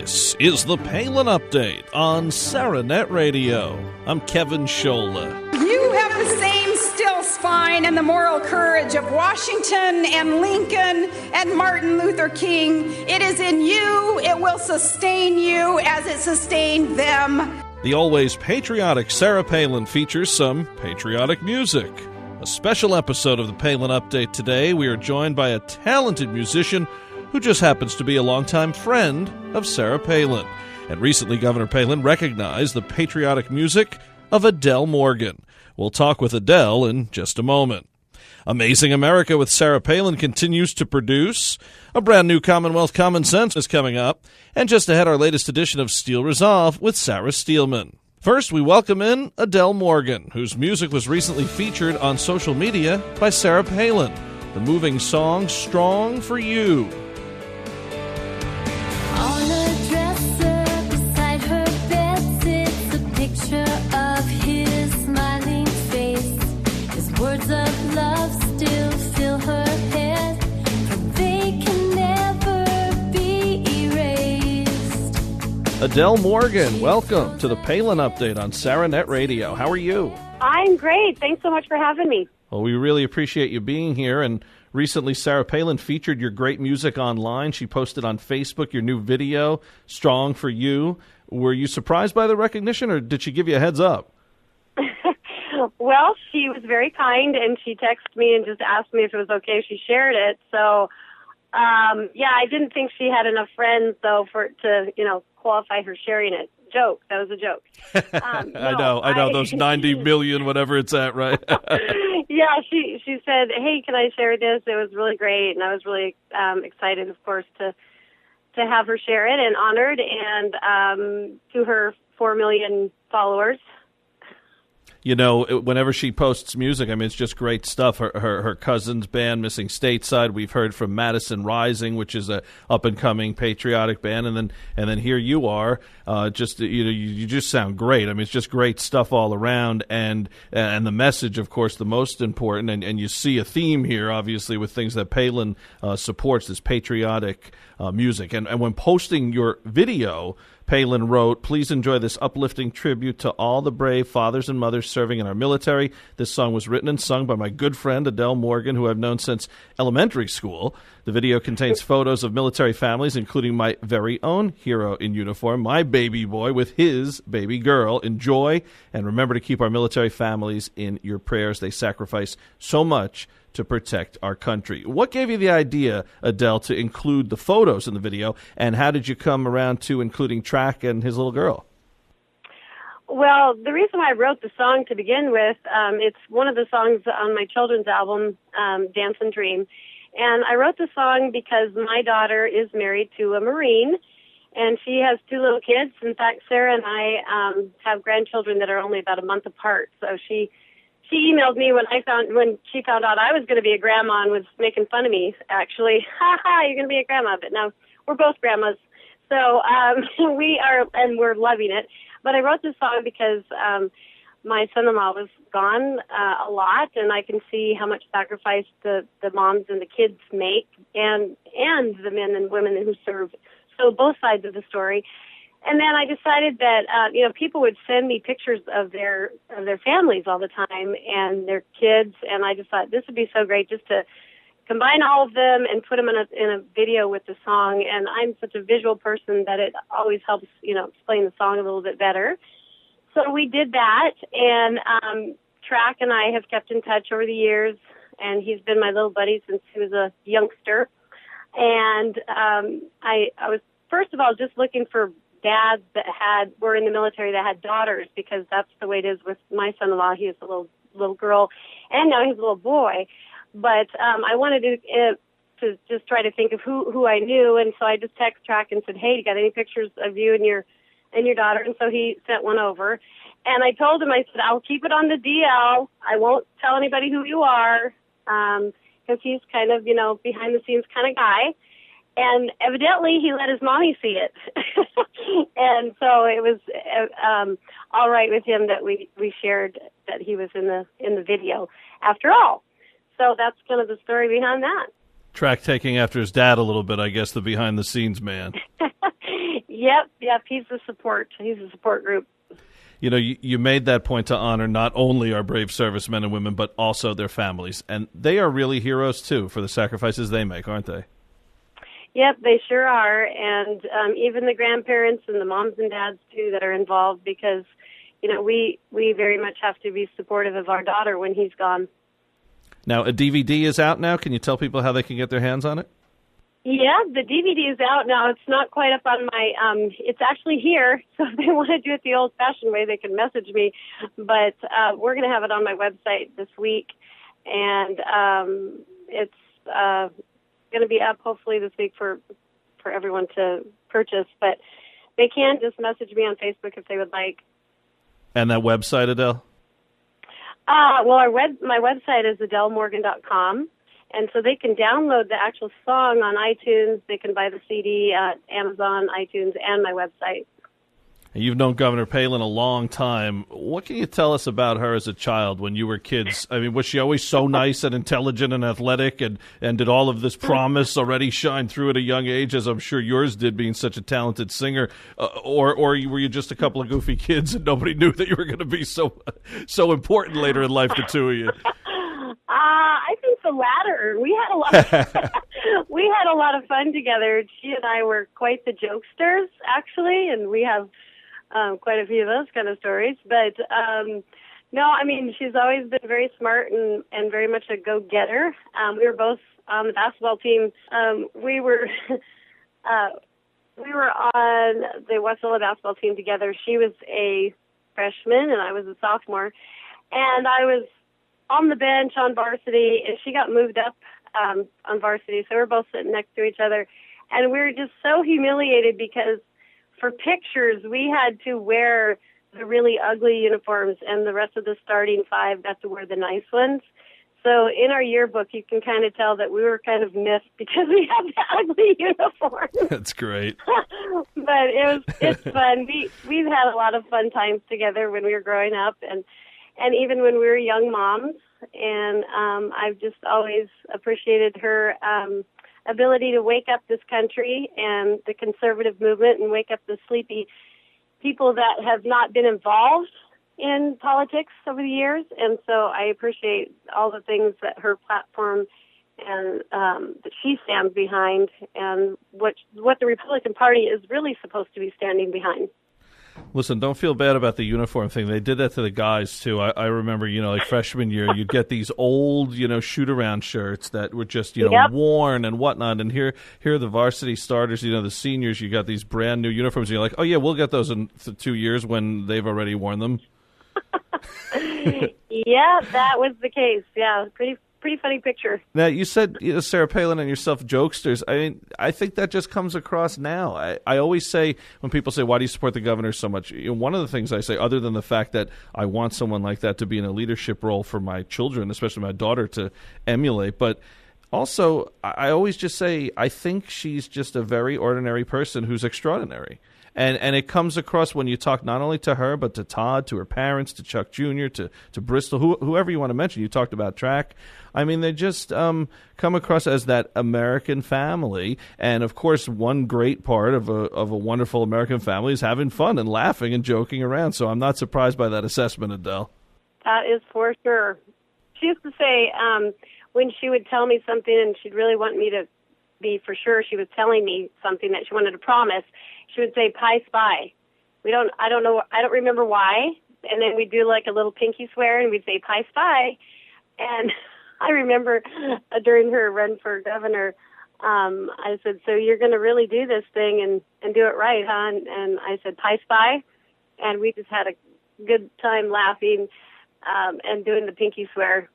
This is the Palin Update on Saranet Radio. I'm Kevin Scholla. You have the same still spine and the moral courage of Washington and Lincoln and Martin Luther King. It is in you. It will sustain you as it sustained them. The always patriotic Sarah Palin features some patriotic music. A special episode of the Palin Update today. We are joined by a talented musician who just happens to be a longtime friend of Sarah Palin. And recently, Governor Palin recognized the patriotic music of Adele Morgan. We'll talk with Adele in just a moment. Amazing America with Sarah Palin continues to produce. A brand new Commonwealth Common Sense is coming up. And just ahead, our latest edition of Steel Resolve with Sarah Steelman. First, we welcome in Adele Morgan, whose music was recently featured on social media by Sarah Palin. The moving song, Strong for You. On a dresser beside her bed sits a picture of his smiling face. His words of love still fill her head, for they can never be erased. Adele Morgan, welcome to the Palin Update on Saranet Radio. How are you? I'm great. Thanks so much for having me. Well, we really appreciate you being here. And recently, Sarah Palin featured your great music online. She posted on Facebook your new video, Strong for You. Were you surprised by the recognition, or did she give you a heads up? Well, she was very kind, and she texted me and just asked me if it was okay if she shared it. So, I didn't think she had enough friends, though, to qualify her sharing it. Joke. That was a joke. I know. Those 90 million, whatever it's at, right? Yeah, she said, hey, can I share this? It was really great, and I was really excited, of course, to have her share it and honored, and to her 4 million followers. You know, whenever she posts music, I mean, it's just great stuff. Her cousin's band, Missing Stateside, we've heard from Madison Rising, which is a up-and-coming patriotic band, and then here you are. You just sound great. I mean, it's just great stuff all around, and the message, of course, the most important. And you see a theme here, obviously, with things that Palin supports, this patriotic music. And when posting your video, Palin wrote, "Please enjoy this uplifting tribute to all the brave fathers and mothers serving in our military. This song was written and sung by my good friend Adele Morgan, who I've known since elementary school. The video contains photos of military families, including my very own hero in uniform, my baby boy with his baby girl. Enjoy, and remember to keep our military families in your prayers. They sacrifice so much to protect our country." What gave you the idea, Adele, to include the photos in the video, and how did you come around to including Track and his little girl? Well, the reason I wrote the song to begin with, it's one of the songs on my children's album, Dance and Dream. And I wrote the song because my daughter is married to a Marine, and she has 2 little kids. In fact, Sarah and I have grandchildren that are only about a month apart. So she emailed me when she found out I was going to be a grandma and was making fun of me, actually. Ha ha, you're going to be a grandma. But now we're both grandmas. So we are, and we're loving it. But I wrote this song because my son-in-law was gone a lot, and I can see how much sacrifice the moms and the kids make, and the men and women who serve. So both sides of the story. And then I decided that, people would send me pictures of their families all the time and their kids. And I just thought this would be so great just to combine all of them and put them in a video with the song. And I'm such a visual person that it always helps, explain the song a little bit better. So we did that. And Track and I have kept in touch over the years. And he's been my little buddy since he was a youngster. And I was, first of all, just looking for dads that were in the military that had daughters, because that's the way it is with my son-in-law. He has a little girl, and now he's a little boy. But I wanted to just try to think of who I knew, and so I just texted Track and said, "Hey, you got any pictures of you and your daughter?" And so he sent one over, and I told him, I said, "I'll keep it on the DL. I won't tell anybody who you are," because he's kind of behind the scenes kind of guy. And evidently, he let his mommy see it. And so it was all right with him that we shared that he was in the video after all. So that's kind of the story behind that. Track taking after his dad a little bit, I guess, the behind-the-scenes man. Yep, he's the support. He's a support group. You know, you made that point to honor not only our brave servicemen and women, but also their families. And they are really heroes, too, for the sacrifices they make, aren't they? Yep, they sure are. And even the grandparents and the moms and dads, too, that are involved, because, you know, we very much have to be supportive of our daughter when he's gone. Now, a DVD is out now. Can you tell people how they can get their hands on it? Yeah, the DVD is out now. It's not quite up on my, it's actually here. So if they want to do it the old-fashioned way, they can message me. But we're going to have it on my website this week. And it's going to be up hopefully this week for everyone to purchase. But they can just message me on Facebook if they would like. And that website, Adele? Well, my website is adelemorgan.com. And so they can download the actual song on iTunes. They can buy the CD at Amazon, iTunes, and my website. You've known Governor Palin a long time. What can you tell us about her as a child when you were kids? I mean, was she always so nice and intelligent and athletic? And did all of this promise already shine through at a young age, as I'm sure yours did, being such a talented singer? Or were you just a couple of goofy kids and nobody knew that you were going to be so important later in life, the two of you? I think the latter. We had a lot of fun together. She and I were quite the jokesters, actually, and we have quite a few of those kind of stories. But no, I mean, she's always been very smart and very much a go-getter. We were both on the basketball team. We were on the Westella basketball team together. She was a freshman and I was a sophomore, and I was on the bench on varsity, and she got moved up on varsity, so we're both sitting next to each other, and we were just so humiliated because for pictures we had to wear the really ugly uniforms, and the rest of the starting five got to wear the nice ones. So in our yearbook, you can kind of tell that we were kind of missed because we had the ugly uniforms. That's great. But it's fun. We've had a lot of fun times together when we were growing up, and even when we were young moms, and I've just always appreciated her ability to wake up this country and the conservative movement and wake up the sleepy people that have not been involved in politics over the years. And so I appreciate all the things that her platform and that she stands behind, and what the Republican Party is really supposed to be standing behind. Listen, don't feel bad about the uniform thing. They did that to the guys, too. I remember, like freshman year, you'd get these old, shoot-around shirts that were just, Yep. worn and whatnot. And here are the varsity starters, the seniors, you got these brand-new uniforms. And you're like, oh, yeah, we'll get those in 2 years when they've already worn them. Yeah, that was the case. Yeah, pretty funny picture. Now, you said Sarah Palin and yourself jokesters. I mean, I think that just comes across now. I always say, when people say, why do you support the governor so much? One of the things I say, other than the fact that I want someone like that to be in a leadership role for my children, especially my daughter, to emulate, but also I always just say, I think she's just a very ordinary person who's extraordinary. And it comes across when you talk not only to her, but to Todd, to her parents, to Chuck Jr., to Bristol, whoever you want to mention. You talked about track. I mean, they just come across as that American family. And, of course, one great part of a wonderful American family is having fun and laughing and joking around. So I'm not surprised by that assessment, Adele. That is for sure. She used to say when she would tell me something and she'd really want me to be for sure she was telling me something that she wanted to promise, she would say "Pie Spy." I don't remember why. And then we'd do like a little pinky swear and we'd say "Pie Spy." And I remember during her run for governor, I said, "So you're going to really do this thing and do it right, huh?" And I said "Pie Spy," and we just had a good time laughing and doing the pinky swear.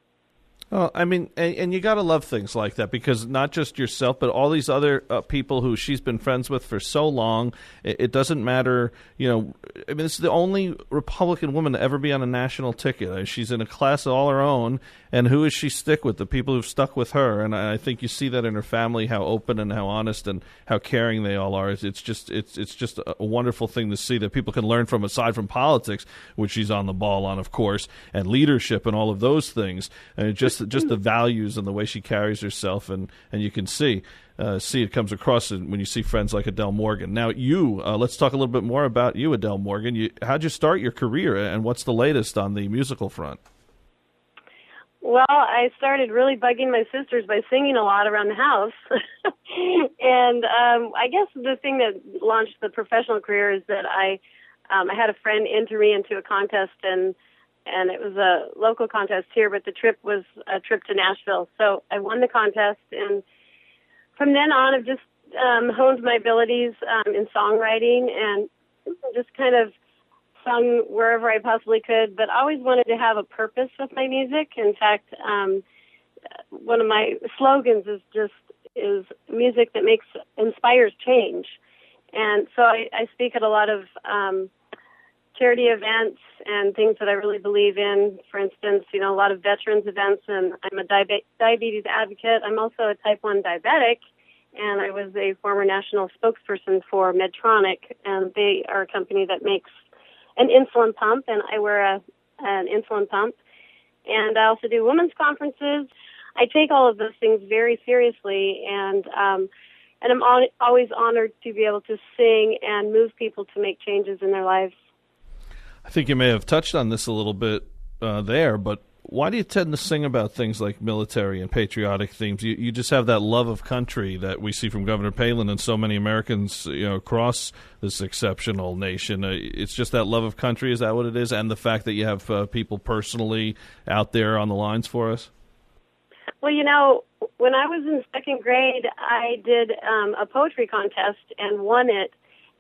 Well, I mean, and you got to love things like that, because not just yourself, but all these other people who she's been friends with for so long. It doesn't matter, I mean, this is the only Republican woman to ever be on a national ticket. She's in a class all her own, and who does she stick with? The people who've stuck with her, and I think you see that in her family, how open and how honest and how caring they all are. It's just a wonderful thing to see that people can learn from, aside from politics, which she's on the ball on, of course, and leadership and all of those things. And just just the values and the way she carries herself, and you can see it comes across when you see friends like Adele Morgan. Now, let's talk a little bit more about you, Adele Morgan. How'd you start your career, and what's the latest on the musical front? Well, I started really bugging my sisters by singing a lot around the house. And I guess the thing that launched the professional career is that I had a friend enter me into a contest, and it was a local contest here, but the trip was a trip to Nashville. So I won the contest, and from then on I've just honed my abilities in songwriting and just kind of sung wherever I possibly could, but I always wanted to have a purpose with my music. In fact, one of my slogans is music that inspires change. And so I speak at a lot of charity events and things that I really believe in. For instance, a lot of veterans events, and I'm a diabetes advocate. I'm also a type 1 diabetic, and I was a former national spokesperson for Medtronic, and they are a company that makes an insulin pump, and I wear an insulin pump. And I also do women's conferences. I take all of those things very seriously, and I'm always honored to be able to sing and move people to make changes in their lives. I think you may have touched on this a little bit there, but why do you tend to sing about things like military and patriotic themes? You just have that love of country that we see from Governor Palin and so many Americans, across this exceptional nation. It's just that love of country. Is that what it is? And the fact that you have people personally out there on the lines for us? Well, when I was in second grade, I did a poetry contest and won it.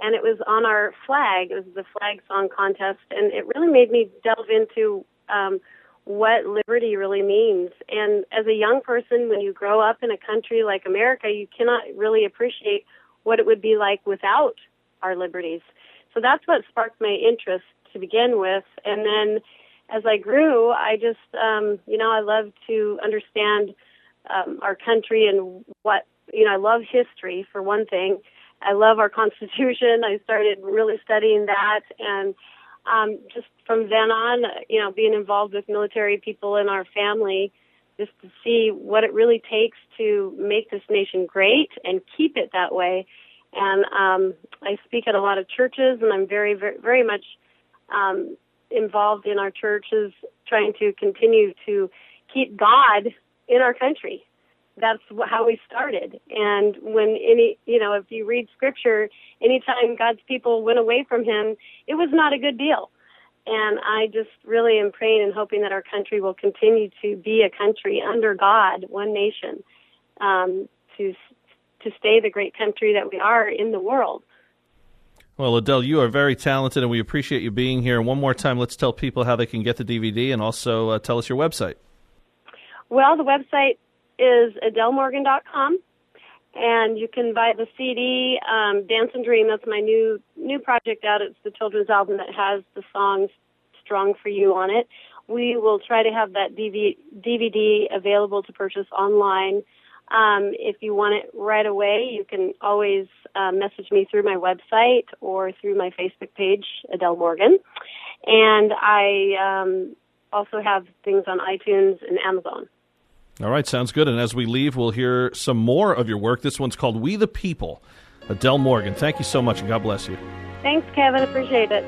And it was on our flag. It was the flag song contest. And it really made me delve into what liberty really means. And as a young person, when you grow up in a country like America, you cannot really appreciate what it would be like without our liberties. So that's what sparked my interest to begin with. And then as I grew, I just, I love to understand our country and I love history, for one thing. I love our Constitution. I started really studying that, and just from then on, being involved with military people in our family, just to see what it really takes to make this nation great and keep it that way. And I speak at a lot of churches, and I'm very, very, very much involved in our churches, trying to continue to keep God in our country. That's how we started. And when if you read Scripture, anytime God's people went away from Him, it was not a good deal. And I just really am praying and hoping that our country will continue to be a country under God, one nation, to stay the great country that we are in the world. Well, Adele, you are very talented, and we appreciate you being here. One more time, let's tell people how they can get the DVD, and also tell us your website. Well, the website is adelemorgan.com, and you can buy the CD, Dance and Dream. That's my new project out. It's the children's album that has the song Strong for You on it. We will try to have that DVD available to purchase online. If you want it right away, you can always message me through my website or through my Facebook page, Adele Morgan. And I also have things on iTunes and Amazon. All right, sounds good. And as we leave, we'll hear some more of your work. This one's called We the People. Adele Morgan, thank you so much, and God bless you. Thanks, Kevin. Appreciate it.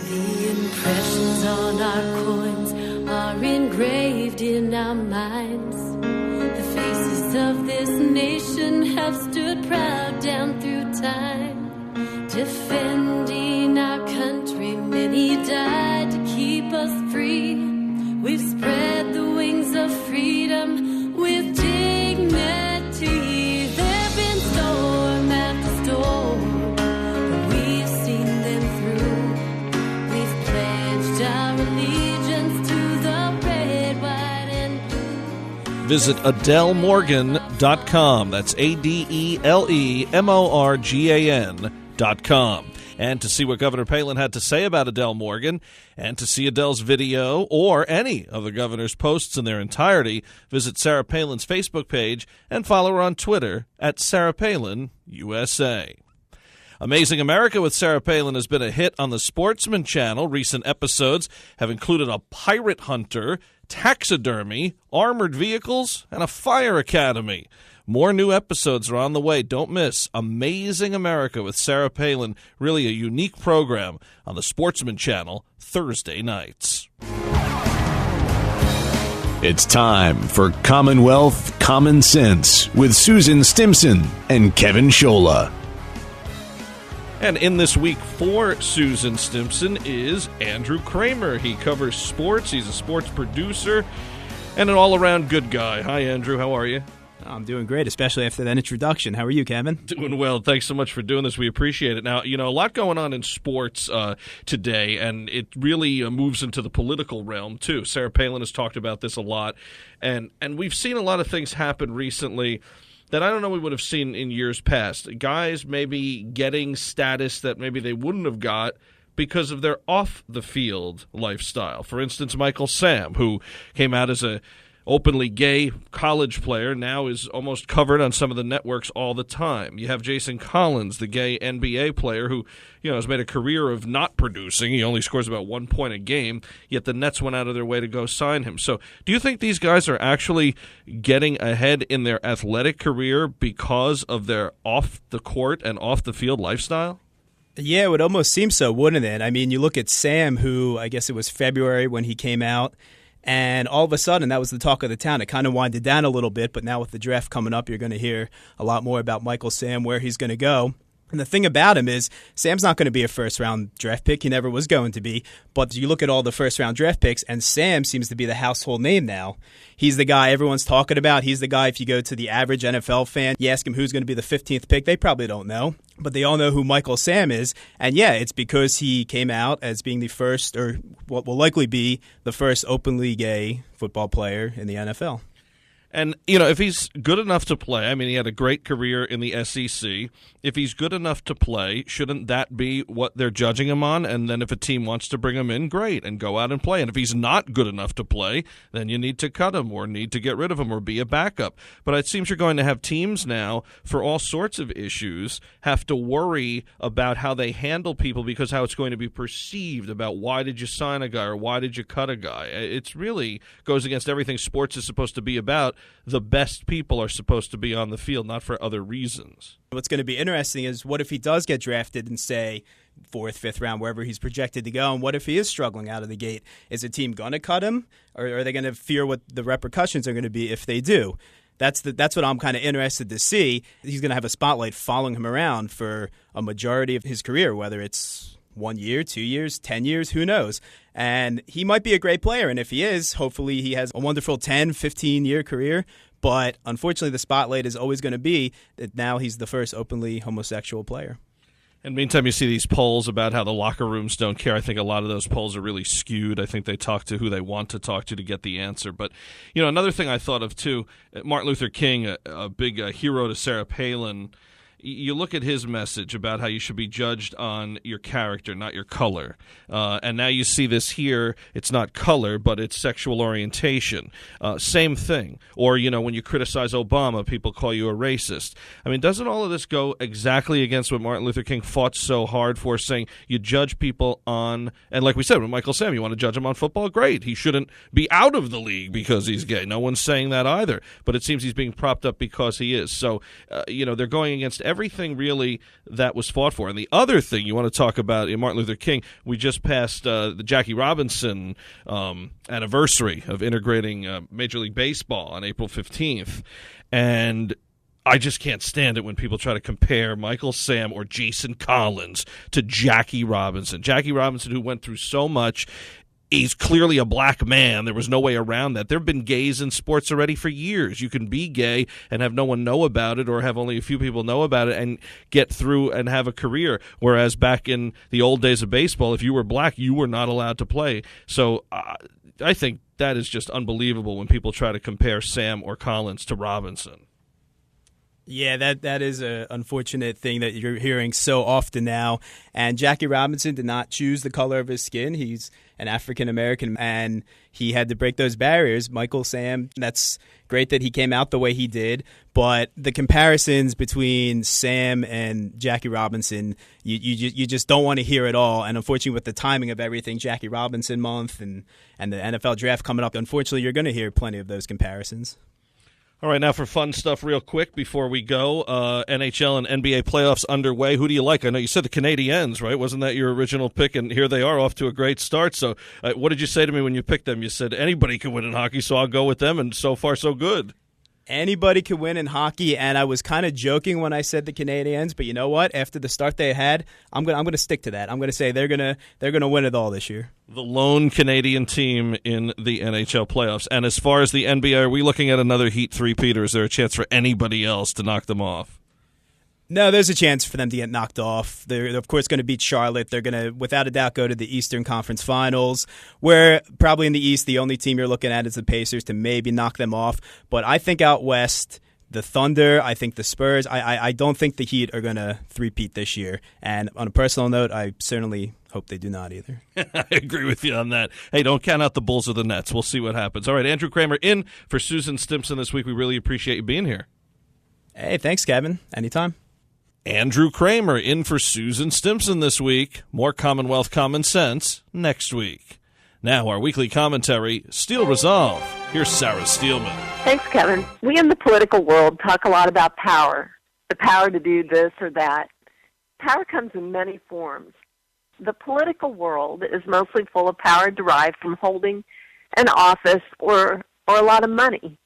The impressions on our coins are engraved in our minds. The faces of this nation have stood proud down through time. Defending our country, many died to keep us free. We've spread the wings of freedom with dignity. There've been storm after storm, but we've seen them through. We've pledged our allegiance to the red, white, and blue. Visit AdeleMorgan.com. That's AdeleMorgan.com. And to see what Governor Palin had to say about Adele Morgan, and to see Adele's video or any of the governor's posts in their entirety, visit Sarah Palin's Facebook page and follow her on Twitter at Sarah Palin USA. Amazing America with Sarah Palin has been a hit on the Sportsman Channel. Recent episodes have included a pirate hunter taxidermy, armored vehicles, and a fire academy. More new episodes are on the way. Don't miss Amazing America with Sarah Palin. Really a unique program on the Sportsman Channel Thursday nights. It's time for Commonwealth Common Sense with Susan Stimson and Kevin Scholla. And in this week for Susan Stimson is Andrew Kramer. He covers sports. He's a sports producer and an all-around good guy. Hi, Andrew. How are you? I'm doing great, especially after that introduction. How are you, Kevin? Doing well. Thanks so much for doing this. We appreciate it. Now, a lot going on in sports today, and it really moves into the political realm, too. Sarah Palin has talked about this a lot, and we've seen a lot of things happen recently that I don't know we would have seen in years past. Guys maybe getting status that maybe they wouldn't have got because of their off-the-field lifestyle. For instance, Michael Sam, who came out as a openly gay college player, now is almost covered on some of the networks all the time. You have Jason Collins, the gay NBA player who, has made a career of not producing. He only scores about 1 point a game, yet the Nets went out of their way to go sign him. So do you think these guys are actually getting ahead in their athletic career because of their off-the-court and off-the-field lifestyle? Yeah, it would almost seem so, wouldn't it? I mean, you look at Sam, who I guess it was February when he came out, and all of a sudden, that was the talk of the town. It kind of winded down a little bit, but now with the draft coming up, you're going to hear a lot more about Michael Sam, where he's going to go. And the thing about him is Sam's not going to be a first-round draft pick. He never was going to be. But you look at all the first-round draft picks, and Sam seems to be the household name now. He's the guy everyone's talking about. He's the guy, if you go to the average NFL fan, you ask him who's going to be the 15th pick, they probably don't know. But they all know who Michael Sam is. And, yeah, it's because he came out as being the first, or what will likely be the first openly gay football player in the NFL. And, if he's good enough to play, I mean, he had a great career in the SEC. If he's good enough to play, shouldn't that be what they're judging him on? And then if a team wants to bring him in, great, and go out and play. And if he's not good enough to play, then you need to cut him or need to get rid of him or be a backup. But it seems you're going to have teams now, for all sorts of issues, have to worry about how they handle people because how it's going to be perceived about why did you sign a guy or why did you cut a guy. It's really goes against everything sports is supposed to be about. The best people are supposed to be on the field, not for other reasons. What's going to be interesting is what if he does get drafted in, say, 4th, 5th round, wherever he's projected to go, and what if he is struggling out of the gate? Is the team going to cut him, or are they going to fear what the repercussions are going to be if they do? That's what I'm kind of interested to see. He's going to have a spotlight following him around for a majority of his career, whether it's 1 year, 2 years, 10 years, who knows? And he might be a great player, and if he is, hopefully he has a wonderful 10, 15-year career. But unfortunately, the spotlight is always going to be that now he's the first openly homosexual player. And meantime, you see these polls about how the locker rooms don't care. I think a lot of those polls are really skewed. I think they talk to who they want to talk to get the answer. But, another thing I thought of, too, Martin Luther King, a big hero to Sarah Palin, you look at his message about how you should be judged on your character, not your color. And now you see this here. It's not color, but it's sexual orientation. Same thing. Or, when you criticize Obama, people call you a racist. I mean, doesn't all of this go exactly against what Martin Luther King fought so hard for, saying you judge people on, and like we said, with Michael Sam, you want to judge him on football? Great. He shouldn't be out of the league because he's gay. No one's saying that either. But it seems he's being propped up because he is. So, they're going against everything really that was fought for. And the other thing you want to talk about in Martin Luther King, we just passed the Jackie Robinson anniversary of integrating Major League Baseball on April 15th. And I just can't stand it when people try to compare Michael Sam or Jason Collins to Jackie Robinson. Jackie Robinson, who went through so much. He's clearly a black man. There was no way around that. There have been gays in sports already for years. You can be gay and have no one know about it or have only a few people know about it and get through and have a career. Whereas back in the old days of baseball, if you were black, you were not allowed to play. So I think that is just unbelievable when people try to compare Sam or Collins to Robinson. Yeah, that is an unfortunate thing that you're hearing so often now. And Jackie Robinson did not choose the color of his skin. He's an African-American, and he had to break those barriers. Michael Sam, that's great that he came out the way he did. But the comparisons between Sam and Jackie Robinson, you just don't want to hear it all. And unfortunately, with the timing of everything, Jackie Robinson month and the NFL draft coming up, unfortunately, you're going to hear plenty of those comparisons. All right, now for fun stuff real quick before we go. NHL and NBA playoffs underway. Who do you like? I know you said the Canadiens, right? Wasn't that your original pick? And here they are off to a great start. So what did you say to me when you picked them? You said anybody can win in hockey, so I'll go with them, and so far so good. Anybody can win in hockey, and I was kind of joking when I said the Canadiens, but you know what? After the start they had, I'm gonna stick to that. I'm gonna say they're gonna win it all this year. The lone Canadian team in the NHL playoffs. And as far as the NBA, are we looking at another Heat three-peat, or is there a chance for anybody else to knock them off? No, there's a chance for them to get knocked off. They're, of course, going to beat Charlotte. They're going to, without a doubt, go to the Eastern Conference Finals, where probably in the East, the only team you're looking at is the Pacers to maybe knock them off. But I think out West, the Thunder, I think the Spurs, I don't think the Heat are going to three-peat this year. And on a personal note, I certainly hope they do not either. I agree with you on that. Hey, don't count out the Bulls or the Nets. We'll see what happens. All right, Andrew Kramer in for Susan Stimson this week. We really appreciate you being here. Hey, thanks, Kevin. Anytime. Andrew Kramer in for Susan Stimson this week. More Commonwealth Common Sense next week. Now our weekly commentary, Steel Resolve. Here's Sarah Steelman. Thanks, Kevin. We in the political world talk a lot about power, the power to do this or that. Power comes in many forms. The political world is mostly full of power derived from holding an office or a lot of money.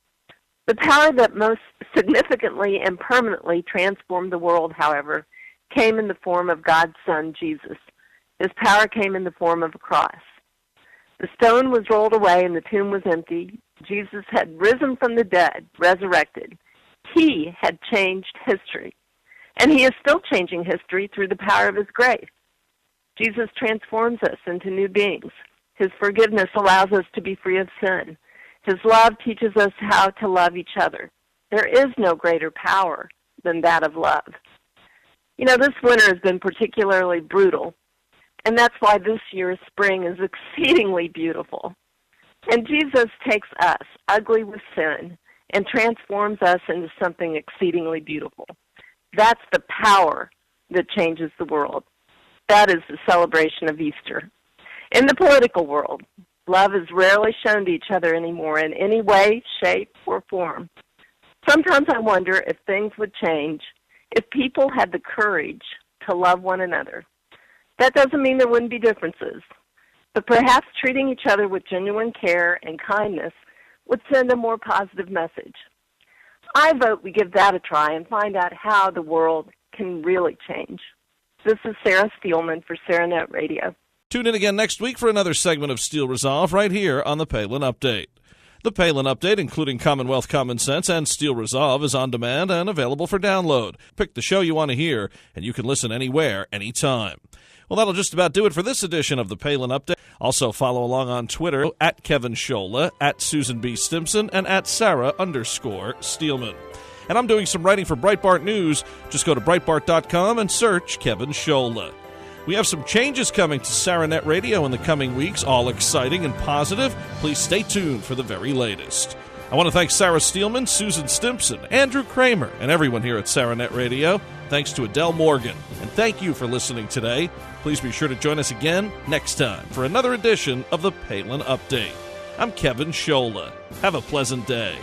The power that most significantly and permanently transformed the world, however, came in the form of God's Son, Jesus. His power came in the form of a cross. The stone was rolled away and the tomb was empty. Jesus had risen from the dead, resurrected. He had changed history. And he is still changing history through the power of his grace. Jesus transforms us into new beings. His forgiveness allows us to be free of sin. His love teaches us how to love each other. There is no greater power than that of love. You know, this winter has been particularly brutal, and that's why this year's spring is exceedingly beautiful. And Jesus takes us, ugly with sin, and transforms us into something exceedingly beautiful. That's the power that changes the world. That is the celebration of Easter. In the political world, love is rarely shown to each other anymore in any way, shape, or form. Sometimes I wonder if things would change if people had the courage to love one another. That doesn't mean there wouldn't be differences, but perhaps treating each other with genuine care and kindness would send a more positive message. I vote we give that a try and find out how the world can really change. This is Sarah Steelman for SarahNet Radio. Tune in again next week for another segment of Steel Resolve right here on the Palin Update. The Palin Update, including Commonwealth Common Sense and Steel Resolve, is on demand and available for download. Pick the show you want to hear, and you can listen anywhere, anytime. Well, that'll just about do it for this edition of the Palin Update. Also follow along on Twitter at Kevin Scholla, at Susan B. Stimson, and at Sarah_Steelman. And I'm doing some writing for Breitbart News. Just go to Breitbart.com and search Kevin Scholla. We have some changes coming to SarahNet Radio in the coming weeks, all exciting and positive. Please stay tuned for the very latest. I want to thank Sarah Steelman, Susan Stimson, Andrew Kramer, and everyone here at SarahNet Radio. Thanks to Adele Morgan. And thank you for listening today. Please be sure to join us again next time for another edition of the Palin Update. I'm Kevin Scholla. Have a pleasant day.